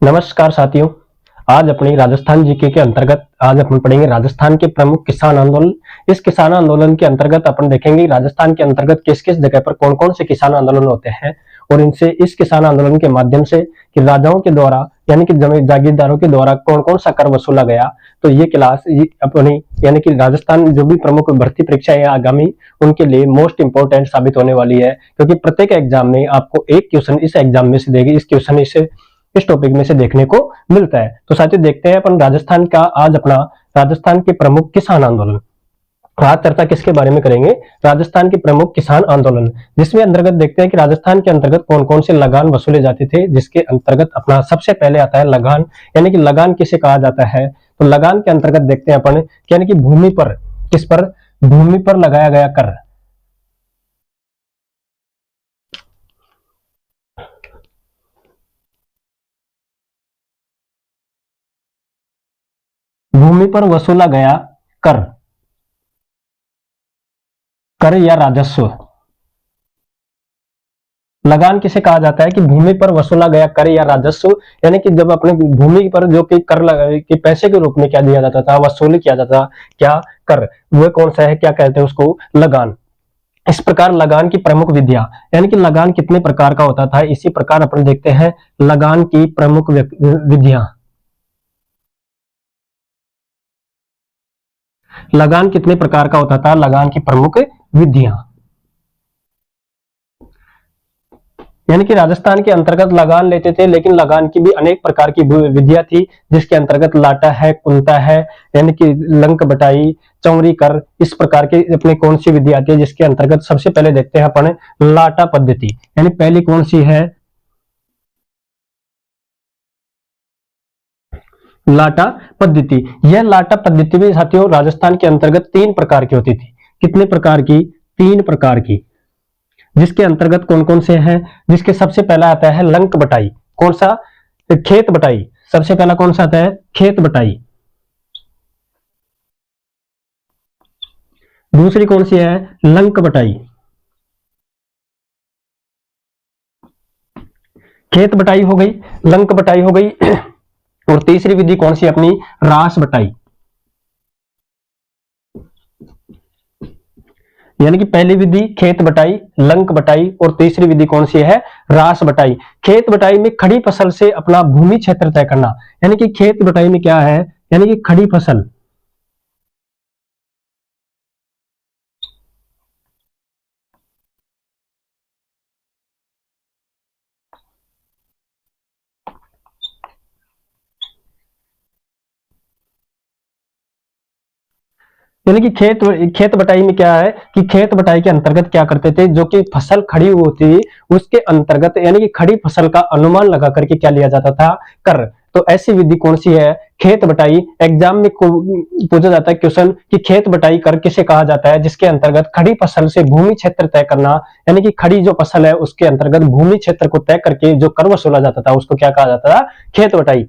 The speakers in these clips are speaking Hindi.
नमस्कार साथियों। आज अपनी राजस्थान जीके के अंतर्गत आज अपन पढ़ेंगे राजस्थान के प्रमुख किसान आंदोलन। इस किसान आंदोलन के अंतर्गत अपन देखेंगे राजस्थान के अंतर्गत किस किस जगह पर कौन कौन से किसान आंदोलन होते हैं और इनसे इस किसान आंदोलन के माध्यम से कि राजाओं के द्वारा यानी कि जागीरदारों के द्वारा कौन कौन सा कर वसूला गया। तो ये क्लास अपनी यानी कि राजस्थान जो भी प्रमुख भर्ती परीक्षा है आगामी उनके लिए मोस्ट इंपोर्टेंट साबित होने वाली है, क्योंकि प्रत्येक एग्जाम में आपको एक क्वेश्चन इस एग्जाम में से देगी, इस क्वेश्चन इस टॉपिक में से देखने को मिलता है। तो साथियों देखते हैं अपन राजस्थान का आज अपना राजस्थान के प्रमुख किसान आंदोलन। आज चर्चा किसके बारे में करेंगे? राजस्थान के प्रमुख किसान आंदोलन, जिसमें अंतर्गत देखते हैं कि राजस्थान के अंतर्गत कौन कौन से लगान वसूले जाते थे। जिसके अंतर्गत अपना सबसे पहले आता है लगान, यानी कि लगान किसे कहा जाता है। तो लगान के अंतर्गत देखते हैं अपन यानी कि भूमि पर, किस पर? भूमि पर लगाया गया कर। भूमि पर वसूला गया कर, कर या राजस्व। लगान किसे कहा जाता है कि भूमि पर वसूला गया कर या राजस्व, यानी कि जब अपने भूमि पर जो कि कर कि पैसे के रूप में क्या दिया जाता था, वसूली किया जाता था, क्या कर, वह कौन सा है, क्या कहते हैं उसको? लगान। इस प्रकार लगान की प्रमुख विधियां, यानी कि लगान कितने प्रकार का होता था, इसी प्रकार अपन देखते हैं लगान की प्रमुख विधियां। लगान कितने प्रकार का होता था, लगान की प्रमुख विधियां। यानी कि राजस्थान के अंतर्गत लगान लेते थे, लेकिन लगान की भी अनेक प्रकार की विधियां थी, जिसके अंतर्गत लाटा है, कुंता है, यानी कि लंक बटाई, चौरी कर, इस प्रकार की अपनी कौन सी विधि आती है। जिसके अंतर्गत सबसे पहले देखते हैं अपन लाटा पद्धति, यानी पहली कौन सी है? लाटा पद्धति। यह लाटा पद्धति भी साथियों राजस्थान के अंतर्गत 3 प्रकार की होती थी। कितने प्रकार की? 3 प्रकार की। जिसके अंतर्गत कौन कौन से हैं? जिसके सबसे पहला आता है लंक बटाई। कौन सा? खेत बटाई। सबसे पहला कौन सा आता है? खेत बटाई। दूसरी कौन सी है? लंक बटाई। खेत बटाई हो गई, लंक बटाई हो गई और तीसरी विधि कौन सी अपनी? रास बटाई। यानी कि पहली विधि खेत बटाई, लंक बटाई और तीसरी विधि कौन सी है? रास बटाई। खेत बटाई में खड़ी फसल से अपना भूमि क्षेत्र तय करना, यानी कि खेत बटाई में क्या है? यानी कि खड़ी फसल, यानी कि खेत बटाई में क्या है कि खेत बटाई के अंतर्गत क्या करते थे, जो कि फसल खड़ी होती उसके अंतर्गत यानी कि खड़ी फसल का अनुमान लगा करके क्या लिया जाता था? कर। तो ऐसी विधि कौन सी है? खेत बटाई। एग्जाम में पूछा जाता है क्वेश्चन कि खेत बटाई कर किसे कहा जाता है, जिसके अंतर्गत खड़ी फसल से भूमि क्षेत्र तय करना, यानी कि खड़ी जो फसल है उसके अंतर्गत भूमि क्षेत्र को तय करके जो कर वसूला जाता था उसको क्या कहा जाता था? खेत बटाई।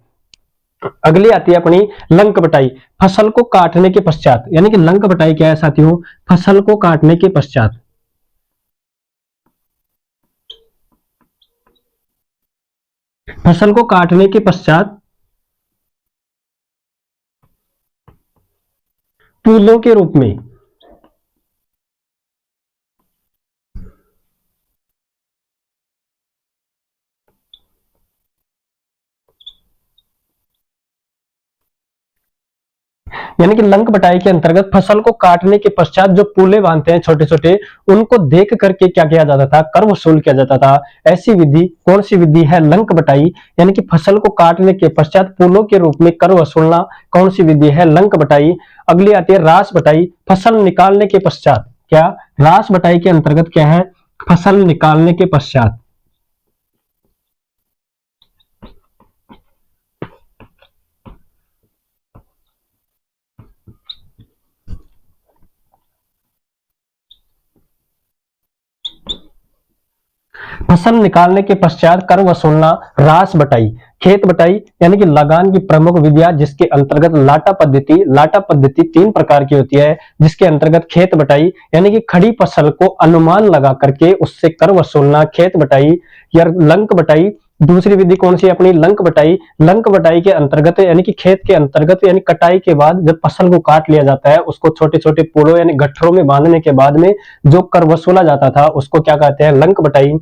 अगली आती है अपनी लंक बटाई। फसल को काटने के पश्चात, यानी कि लंक बटाई क्या है साथियों? फसल को काटने के पश्चात, फसल को काटने के पश्चात फूलों के रूप में, यानी कि लंक बटाई के अंतर्गत फसल को काटने के पश्चात जो पूले बांधते हैं छोटे छोटे, उनको देख करके क्या किया जाता था? कर वसूल किया जाता था। ऐसी विधि कौन सी विधि है? लंक बटाई। यानी कि फसल को काटने के पश्चात फूलों के रूप में कर वसूलना कौन सी विधि है? लंक बटाई। अगली आती है रास बटाई। फसल निकालने के पश्चात, क्या रास बटाई के अंतर्गत क्या है? फसल निकालने के पश्चात, फसल निकालने के पश्चात कर वसूलना रास बटाई। खेत बटाई यानी कि लगान की प्रमुख विधियां, जिसके अंतर्गत लाटा पद्धति। लाटा पद्धति 3 प्रकार की होती है, जिसके अंतर्गत खेत बटाई यानी कि खड़ी फसल को अनुमान लगा करके उससे कर वसूलना खेत बटाई, या लंक बटाई दूसरी विधि कौन सी है अपनी, लंक बटाई। लंक बटाई के अंतर्गत यानी कि खेत के अंतर्गत यानी कटाई के बाद जब फसल को काट लिया जाता है, उसको छोटे छोटे पूड़ों यानी गट्ठरों में बांधने के बाद में जो कर वसूला जाता था उसको क्या कहते हैं, लंक बटाई।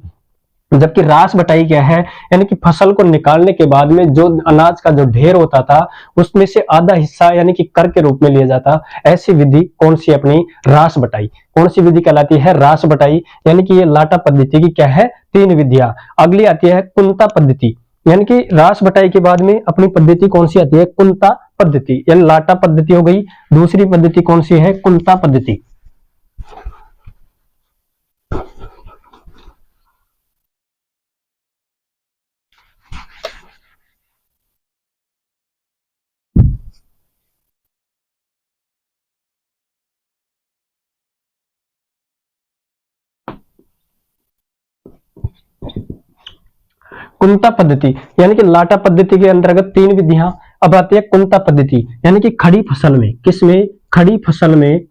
जबकि रास बटाई क्या है, यानी कि फसल को निकालने के बाद में जो अनाज का जो ढेर होता था उसमें से आधा हिस्सा यानी कि कर के रूप में लिया जाता। ऐसी विधि कौन सी अपनी, रास बटाई। कौन सी विधि कहलाती है, रास बटाई। यानी कि ये लाटा पद्धति की क्या है, 3 विधियां। अगली आती है कुंता पद्धति। यानी कि रास बटाई के बाद में अपनी पद्धति कौन सी आती है, कुंता पद्धति। यानी लाटा पद्धति हो गई, दूसरी पद्धति कौन सी है, कुंता पद्धति। कुंता पद्धति यानी कि लाटा पद्धति के अंतर्गत 3 विधियां। अब आती है कुंता पद्धति, यानी कि खड़ी फसल में, किसमें, खड़ी फसल में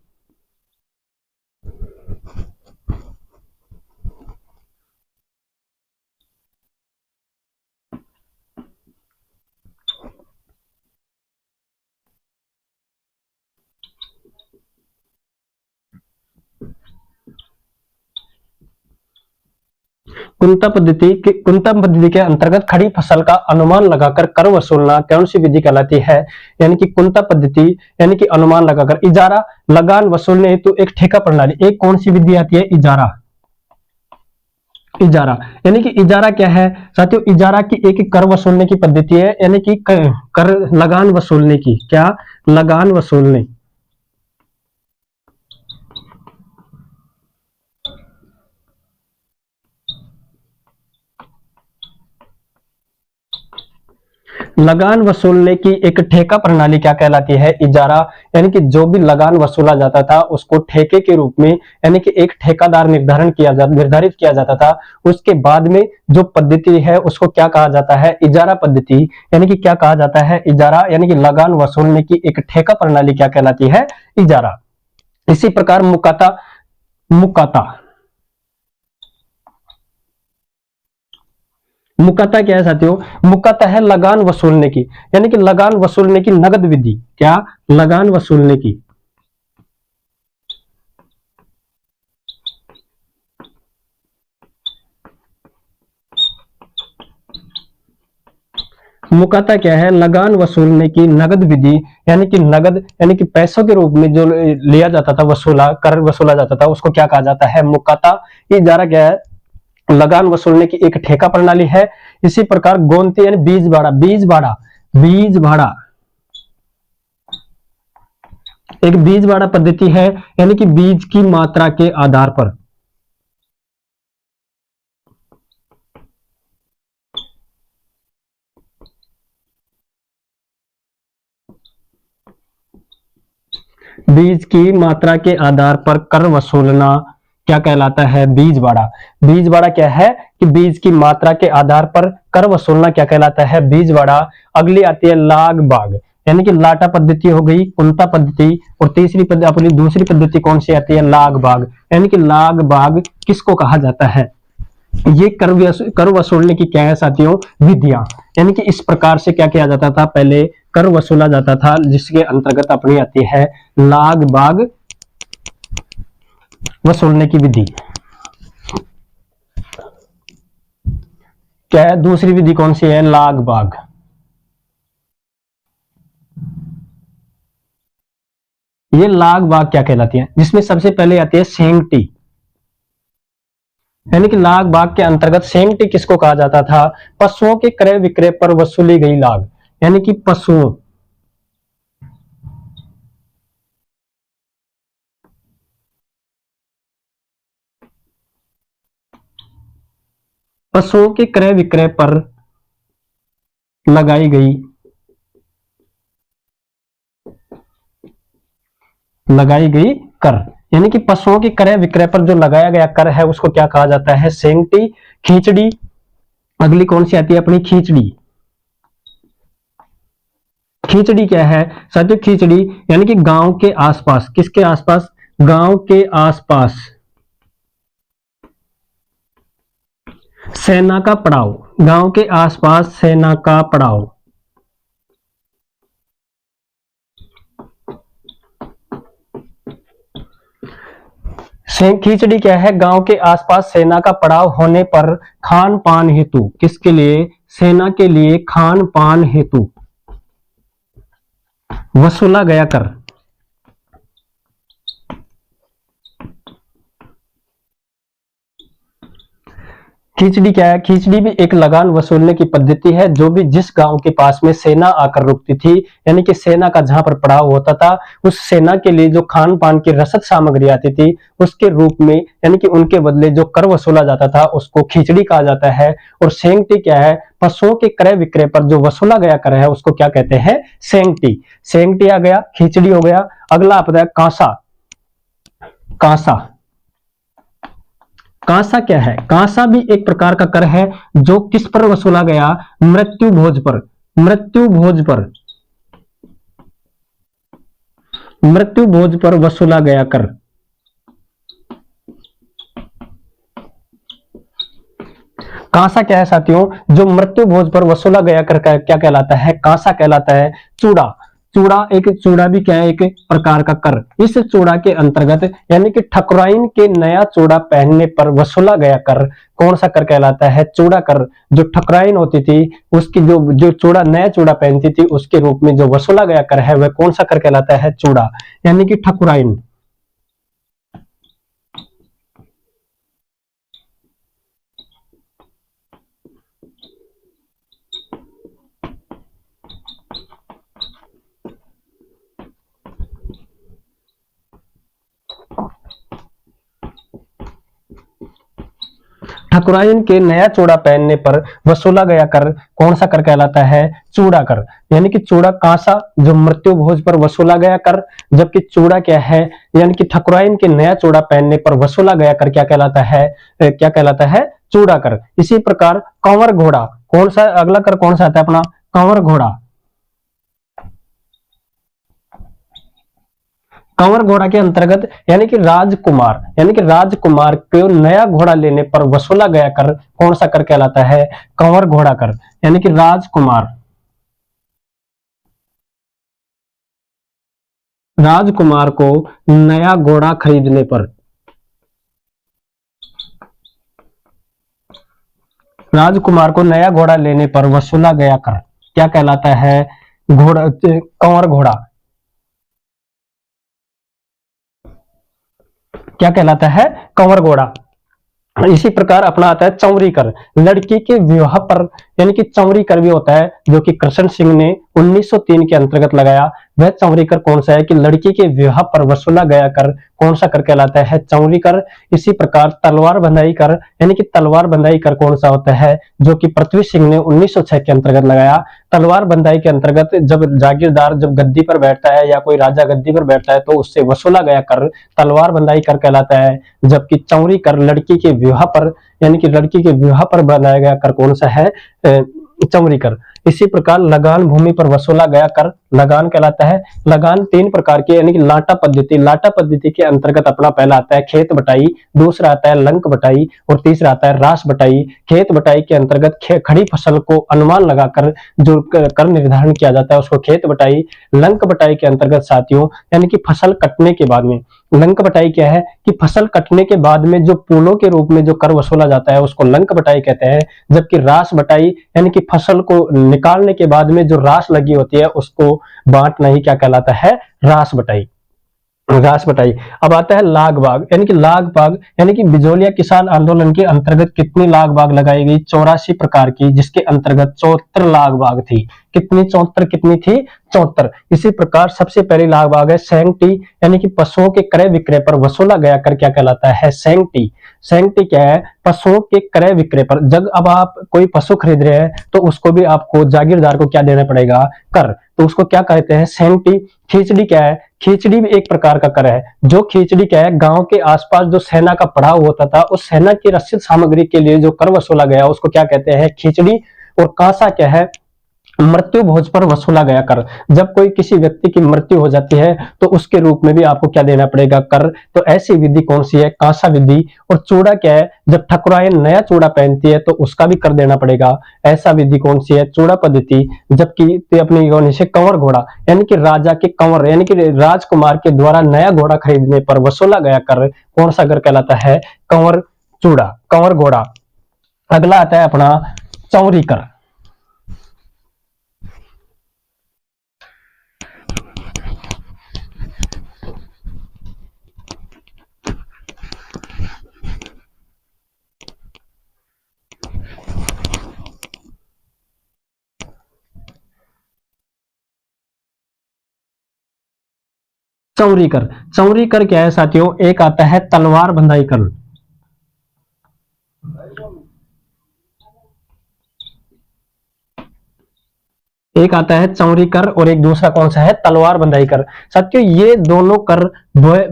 कुंता पद्धति के अंतर्गत खड़ी फसल का अनुमान लगाकर कर वसूलना कौन सी विधि कहलाती है, यानी कि कुंता पद्धति। यानी कि अनुमान लगाकर, इजारा लगान वसूलने हेतु तो एक ठेका प्रणाली, एक कौन सी विधि आती है, इजारा। इजारा यानी कि इजारा क्या है साथियों, इजारा की एक कर वसूलने की पद्धति है, यानी कि कर लगान वसूलने की, क्या, लगान वसूलने। लगान वसूलने की एक ठेका प्रणाली क्या कहलाती है, इजारा। यानी कि जो भी लगान वसूला जाता था उसको ठेके के रूप में यानी कि एक ठेकादार निर्धारित किया जाता था। उसके बाद में जो पद्धति है उसको क्या कहा जाता है, इजारा पद्धति। यानी कि क्या कहा जाता है, इजारा। यानी कि लगान वसूलने की एक ठेका प्रणाली क्या कहलाती है, इजारा। इसी प्रकार मुकाता, मुकाता मुकाता क्या है साथियों, मुकाता है लगान वसूलने की, यानी कि लगान वसूलने की नगद विधि, क्या, लगान वसूलने की। मुकाता क्या है, लगान वसूलने की नगद विधि। यानी कि नगद यानी कि पैसों के रूप में जो लिया जाता था, वसूला कर वसूला जाता था उसको क्या कहा जाता है, मुकाता। इजारा क्या है, लगान वसूलने की एक ठेका प्रणाली है। इसी प्रकार गोंती यानी बीज भाड़ा, बीज भाड़ा, बीज भाड़ा एक बीज भाड़ा पद्धति है, यानी कि बीज की मात्रा के आधार पर। बीज की मात्रा के आधार पर कर वसूलना क्या कहलाता है, बीज भाड़ा। बीज भाड़ा क्या है कि बीज की मात्रा के आधार पर कर वसूलना क्या कहलाता है, बीज भाड़ा। अगली आती है लाग बाग, यानी कि लाटा पद्धति हो गई, कुंता पद्धति। और तीसरी पद्धति अपनी दूसरी पद्धति कौन सी आती है, लाग बाग। यानी कि लाग बाग किसको कहा जाता है, ये कर वसूलने की क्या है साथियों, विधियां। यानी कि इस प्रकार से क्या किया जाता था, पहले कर वसूला जाता था, जिसके अंतर्गत अपनी आती है लाग बाग वसूलने की विधि। क्या है, दूसरी विधि कौन सी है, लाग बाग। ये लाग बाग क्या कहलाती है, जिसमें सबसे पहले आती है सेंगटी। यानी कि लाग बाग के अंतर्गत सेंगटी किसको कहा जाता था, पशुओं के क्रय विक्रय पर वसूली गई लाग। यानी कि पशुओं पशुओं के क्रय विक्रय पर लगाई गई कर। यानी कि पशुओं के क्रय विक्रय पर जो लगाया गया कर है उसको क्या कहा जाता है, सेंगटी। खींचड़ी अगली कौन सी आती है अपनी, खींचड़ी। खींचड़ी क्या है साथियों, खींचड़ी यानी कि गांव के आसपास, किसके आसपास, गांव के आसपास सेना का पड़ाव। गांव के आसपास सेना का पड़ाव। खींचड़ी क्या है? गांव के आसपास सेना का पड़ाव होने पर खान पान हेतु, किसके लिए? सेना के लिए खान पान हेतु वसूला गया कर। खींचड़ी क्या है? खींचड़ी भी एक लगान वसूलने की पद्धति है, जो भी जिस गांव के पास में सेना आकर रुकती थी, यानी कि सेना का जहां पर पड़ाव होता था, उस सेना के लिए जो खान पान की रसद सामग्री आती थी, उसके रूप में यानी कि उनके बदले जो कर वसूला जाता था, उसको खींचड़ी कहा जाता है। और सेंगटी क्या है? पशुओं के क्रय विक्रय पर जो वसूला गया कर है, उसको क्या कहते हैं? सेंगटी। सेंगटी आ गया, खींचड़ी हो गया। अगला आता है कांसा। कांसा, कांसा क्या है? कांसा भी एक प्रकार का कर है, जो किस पर वसूला गया? मृत्यु भोज पर। मृत्यु भोज पर, मृत्यु भोज पर वसूला गया कर। कांसा क्या है साथियों? जो मृत्यु भोज पर वसूला गया कर क्या कहलाता है? कांसा कहलाता है। चूड़ा, चूड़ा एक, चूड़ा भी क्या है? एक प्रकार का कर। इस चूड़ा के अंतर्गत यानी कि ठकुराइन के नया चूड़ा पहनने पर वसूला गया कर कौन सा कर कहलाता है? चूड़ा कर। जो ठकुराइन होती थी, उसकी जो जो चूड़ा, नया चूड़ा पहनती थी, उसके रूप में जो वसूला गया कर है, वह कौन सा कर कहलाता है? चूड़ा, यानी कि ठकुराइन। ठकुराइन के नया चूड़ा पहनने पर वसूला गया कर कौन सा कर कहलाता है? चूड़ा कर। यानी कि चूड़ा कांसा जो मृत्यु भोज पर वसूला गया कर, जबकि चूड़ा क्या है? यानी कि ठकुराइन के नया चूड़ा पहनने पर वसूला गया कर क्या कहलाता है? क्या कहलाता है? चूड़ा कर। इसी प्रकार कंवर घोड़ा, कौन सा अगला कर कौन सा आता है अपना? कंवर घोड़ा। कंवर घोड़ा के अंतर्गत यानी कि राजकुमार, यानी कि राजकुमार को नया घोड़ा लेने पर वसूला गया कर कौन सा कर कहलाता है? कंवर घोड़ा कर। यानी कि राजकुमार, राजकुमार को नया घोड़ा खरीदने पर, राजकुमार को नया घोड़ा लेने पर वसूला गया कर क्या कहलाता है? घोड़ा, कंवर घोड़ा। क्या कहलाता है? कंवर घोड़ा। इसी प्रकार अपना आता है चौरी कर। लड़की के विवाह पर, यानी कि चौरी कर भी होता है, जो कि कृष्ण सिंह ने 1903 के अंतर्गत लगाया। वह चौरी कर कौन सा है? कि लड़की के विवाह पर वसूला गया कर कौन सा कर कहलाता है? चौरी कर। इसी प्रकार तलवार बंधाई कर, यानी कि तलवार बंधाई कर कौन सा होता है? जो कि पृथ्वी सिंह ने 1906 के अंतर्गत लगाया। तलवार बंधाई के अंतर्गत जब जागीरदार जब गद्दी पर बैठता है, या कोई राजा गद्दी पर बैठता है, तो उससे वसूला गया कर तलवार बंधाई कर कहलाता है। जबकि चौरी कर लड़की के विवाह पर, यानी कि लड़की के विवाह पर बनाया गया कर कौन सा है? चौरी कर। इसी प्रकार लगान भूमि पर वसूला गया कर लगान कहलाता है। लगान तीन प्रकार के, यानी कि लाटा पद्धति। लाटा पद्धति के अंतर्गत अपना पहला आता है खेत बटाई, दूसरा आता है लंक बटाई, और तीसरा आता है रास बटाई। खेत बटाई के अंतर्गत खड़ी फसल को अनुमान लगाकर जो कर निर्धारण किया जाता है, उसको खेत बटाई। लंक बटाई के अंतर्गत साथियों, यानी कि फसल कटने के बाद में, लंक बटाई क्या है? कि फसल कटने के बाद में जो पूलों के रूप में जो कर वसूला जाता है, उसको लंक बटाई कहते हैं। जबकि रास बटाई, यानी कि फसल को निकालने के बाद में जो रास लगी होती है, उसको बांटना ही क्या कहलाता है? रास बटाई। रास बटाई। अब आता है लाग बाग, यानी कि लाग बाग, यानी कि बिजोलिया किसान आंदोलन के अंतर्गत कितनी लाग बाग लगाई गई? 84 प्रकार की, जिसके अंतर्गत 74 लाग बाग थी। कितनी? 74 कितनी थी? 74। इसी प्रकार सबसे पहली लाग बाग है सेंगटी, यानी कि पशुओं के क्रय विक्रय पर वसूला गया कर क्या कहलाता है? सेंगटी। सेंगटी क्या है? पशुओं के क्रय विक्रय पर। जब अब आप कोई पशु खरीद रहे हैं, तो उसको भी आपको जागीरदार को क्या देना पड़ेगा? कर। तो उसको क्या कहते हैं? सेंगटी। खींचड़ी क्या है? खींचड़ी भी एक प्रकार का कर है। जो खींचड़ी क्या है? गांव के आसपास जो सेना का पड़ाव होता था, उस सेना की रक्षित सामग्री के लिए जो कर वसूला गया, उसको क्या कहते हैं? खींचड़ी। और कांसा क्या है? मृत्यु भोज पर वसूला गया कर। जब कोई किसी व्यक्ति की मृत्यु हो जाती है तो उसके रूप में भी आपको क्या देना पड़ेगा, कर। तो ऐसी विधि कौन सी है, कांसा विधि। और चूड़ा क्या है, जब ठकुराइन नया चूड़ा पहनती है तो उसका भी कर देना पड़ेगा। ऐसा विधि कौन सी है, चूड़ा पद्धति। जबकि अपनी कौन से, कंवर घोड़ा, यानी कि राजा के कंवर यानी कि राजकुमार के द्वारा नया घोड़ा खरीदने पर वसूला गया कर कौन सा कर कहलाता है, कंवर चूड़ा, कंवर घोड़ा। अगला आता है अपना चौरी कर। चौरी कर, चौरी कर क्या है साथियों, एक आता है तलवार बंधाई कर। एक आता है चौरी कर और एक दूसरा कौन सा है, तलवार बंधाई कर। साथियों ये दोनों कर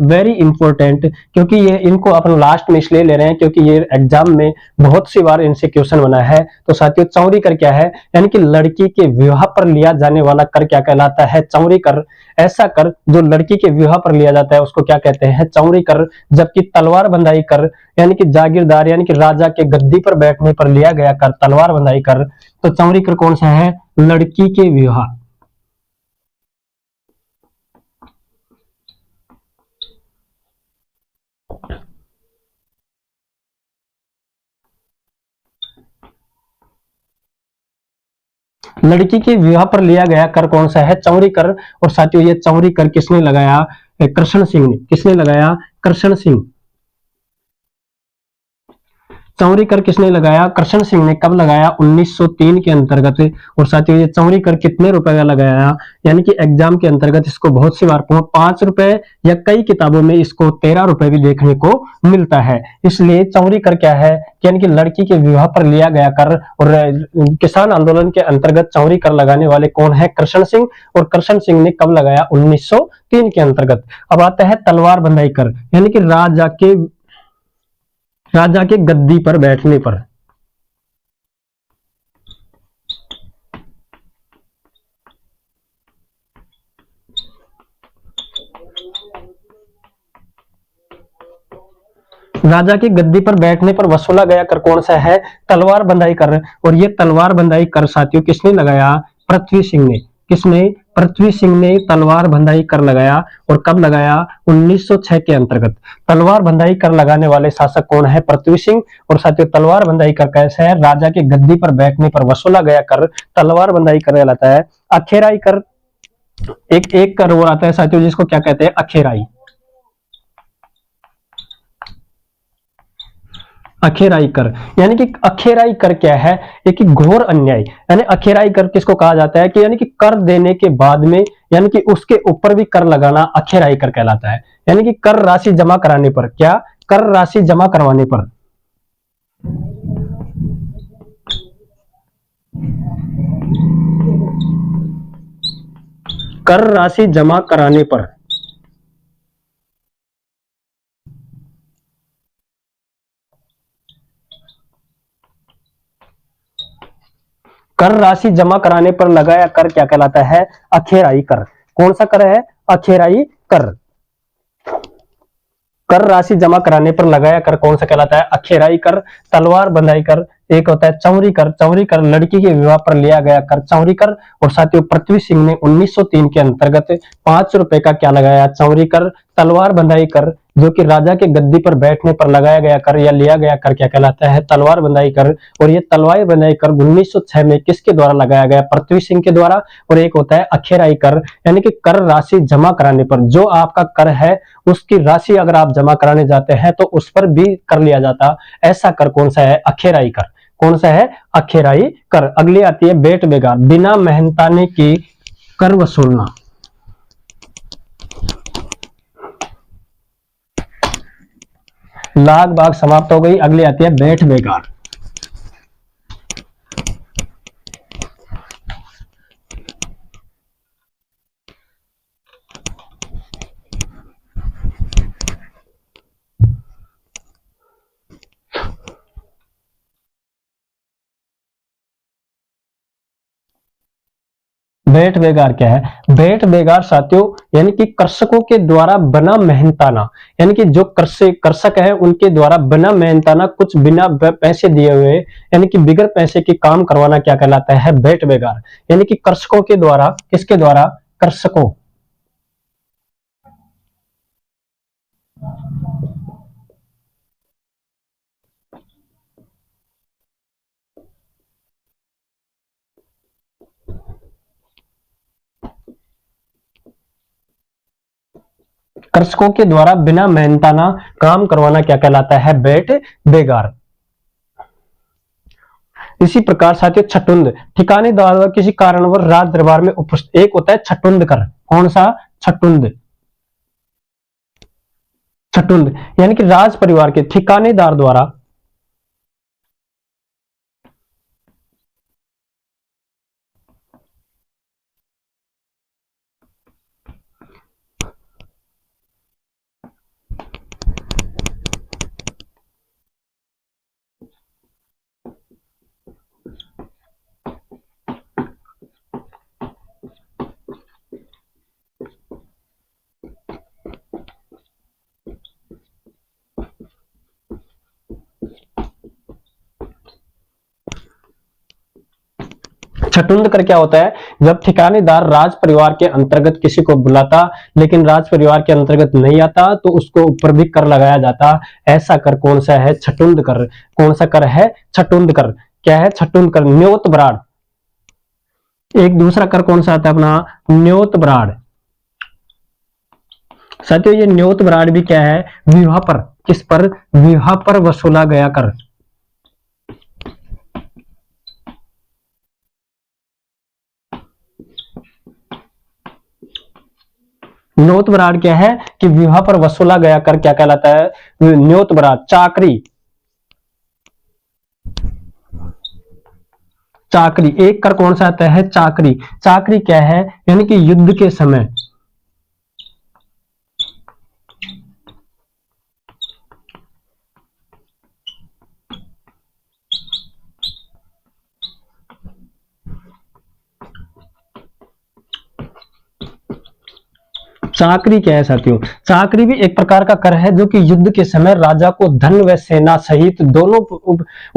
वेरी इंपॉर्टेंट, क्योंकि ये इनको अपन लास्ट में इसलिए ले रहे हैं क्योंकि ये एग्जाम में बहुत सी बार इनसे क्वेश्चन बना है। तो साथियों चौरी कर क्या है, यानी कि लड़की के विवाह पर लिया जाने वाला कर क्या कहलाता है, चौरी कर। ऐसा कर जो लड़की के विवाह पर लिया जाता है उसको क्या कहते हैं, चौरी कर। जबकि तलवार बंधाई कर यानी कि जागीरदार यानी कि राजा के गद्दी पर बैठने पर लिया गया कर, तलवार बंधाई कर। तो चौरी कर कौन सा है, लड़की के विवाह। लड़की के विवाह पर लिया गया कर कौन सा है, चौरी कर। और साथियों ये चौरी कर किसने लगाया, कृष्ण सिंह ने। किसने लगाया, कृष्ण सिंह। चौरी कर किसने लगाया, कृष्ण सिंह ने। कब लगाया, 1903 के अंतर्गत। और साथियों ये चौरी कर कितने रुपए का लगाया, यानी कि एग्जाम के अंतर्गत इसको बहुत सी बार 5 रुपए या कई किताबों में इसको 13 रुपए भी देखने को मिलता है। इसलिए चौरी कर क्या है, यानी कि लड़की के विवाह पर लिया गया कर। और किसान आंदोलन के अंतर्गत चौरी कर लगाने वाले कौन है, कृष्ण सिंह। और कृष्ण सिंह ने कब लगाया, 1903 के अंतर्गत। अब आता है तलवार बंधाई कर, यानी कि राजा के गद्दी पर बैठने पर। राजा की गद्दी पर बैठने पर वसूला गया कर कौन सा है, तलवार बंधाई कर। और ये तलवार बंधाई कर साथियों किसने लगाया, पृथ्वी सिंह ने। किसने, पृथ्वी सिंह ने तलवार बंधाई कर लगाया। और कब लगाया, 1906 के अंतर्गत। तलवार बंधाई कर लगाने वाले शासक कौन है, पृथ्वी सिंह। और साथियों तलवार बंधाई कर कैसा है, राजा के गद्दी पर बैठने पर वसूला गया कर तलवार बंधाई कर कहलाता है। अखेराई कर, एक एक कर वो आता है साथियों जिसको क्या कहते हैं, अखेराई। अखेराई कर, यानी कि अखेराई कर क्या है, एक घोर अन्याय। यानी अखेराई कर किसको कहा जाता है कि यानी कि कर देने के बाद में यानी कि उसके ऊपर भी कर लगाना अखेराई कर कहलाता है। यानी कि कर राशि जमा कराने पर, क्या, कर राशि जमा करवाने पर। कर राशि जमा कराने पर। कर राशि जमा कराने पर लगाया कर क्या कहलाता है, अखेराई कर। कौन सा कर है, अखेराई कर। कर राशि जमा कराने पर लगाया कर कौन सा कहलाता है, अखेराई कर। तलवार बंधाई कर एक होता है चौरी कर। चौरी कर लड़की के विवाह पर लिया गया कर, चौरी कर। और साथियों पृथ्वी सिंह ने 1903 के अंतर्गत 5 रुपए का क्या लगाया, चौरी कर। तलवार बंधाई कर जो कि राजा के गद्दी पर बैठने पर लगाया गया कर या लिया गया कर क्या कहलाता है, तलवार बंधाई कर। और ये तलवार बंधाई कर 1906 में किसके द्वारा लगाया गया, पृथ्वी सिंह के द्वारा। और एक होता है अखेराई कर, यानी कि कर राशि जमा कराने पर, जो आपका कर है उसकी राशि अगर आप जमा कराने जाते हैं तो उस पर भी कर लिया जाता। ऐसा कर कौन सा है, अखेराई कर। कौन सा है, अखेराई कर। अगली आती है बेट बेगार, बिना मेहनताने की कर वसूलना। लाग बाग समाप्त हो गई। अगली आती है बेट बेगार। भेंट बेगार क्या है? भेंट बेगार साथियों यानी कि कृषकों के द्वारा बना मेहनताना, यानी कि जो कृषक है उनके द्वारा बना मेहनताना कुछ बिना पैसे दिए हुए यानी कि बिगर पैसे के काम करवाना क्या कहलाता है? भेंट बेगार। यानी कि कृषकों के द्वारा, किसके द्वारा? कृषकों, कृषकों के द्वारा बिना मेहनताना काम करवाना क्या कहलाता है? भेंट बेगार। इसी प्रकार साथियों छटुंद, ठिकानेदार द्वारा किसी कारणवश राज दरबार में उपस्थित, एक होता है छटुंद कर। कौन सा? छटुंद। छटुंद यानी कि राज परिवार के ठिकानेदार द्वारा, छटुंद कर क्या होता है? जब ठिकानेदार राज परिवार के अंतर्गत किसी को बुलाता लेकिन राज परिवार के अंतर्गत नहीं आता तो उसको ऊपर भी कर लगाया जाता। ऐसा कर कौन सा है? छटुंद कर। कौन सा कर है? छटुंद कर। क्या है? छटुंद कर। न्योत बराड़, एक दूसरा कर कौन सा आता है अपना? न्योत बराड़। साथियों ये न्योत बराड़ भी क्या है? विवाह पर, किस पर? विवाह पर वसूला गया कर। न्योत बराड़ क्या है? कि विवाह पर वसूला गया कर क्या कहलाता है? न्योत बराड़। चाकरी, चाकरी, एक कर कौन सा आता है? चाकरी। चाकरी क्या है? यानी कि युद्ध के समय, चाकरी क्या है साथियों? चाकरी भी एक प्रकार का कर है जो कि युद्ध के समय राजा को धन व सेना सहित दोनों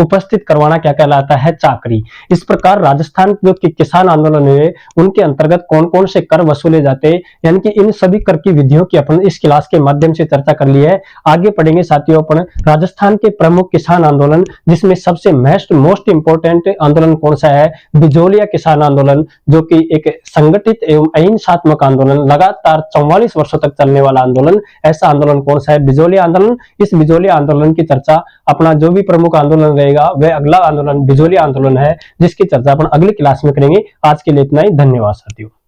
उपस्थित करवाना क्या कहलाता है? चाकरी। इस प्रकार राजस्थान जो कि किसान आंदोलन हुए उनके अंतर्गत कौन कौन से कर वसूले जाते हैं, यानी कि इन सभी कर की विधियों की अपन इस क्लास के माध्यम से चर्चा कर ली है। आगे पढ़ेंगे साथियों अपन राजस्थान के प्रमुख किसान आंदोलन, जिसमें सबसे मोस्ट इंपोर्टेंट आंदोलन कौन सा है? बिजोलिया किसान आंदोलन, जो कि एक संगठित एवं अहिंसात्मक आंदोलन, लगातार 44 वर्षों तक चलने वाला आंदोलन। ऐसा आंदोलन कौन सा है? बिजोलिया आंदोलन। इस बिजोलिया आंदोलन की चर्चा अपना जो भी प्रमुख आंदोलन रहेगा वह अगला आंदोलन बिजोलिया आंदोलन है, जिसकी चर्चा अपन अगली क्लास में करेंगे। आज के लिए इतना ही, धन्यवाद साथियों।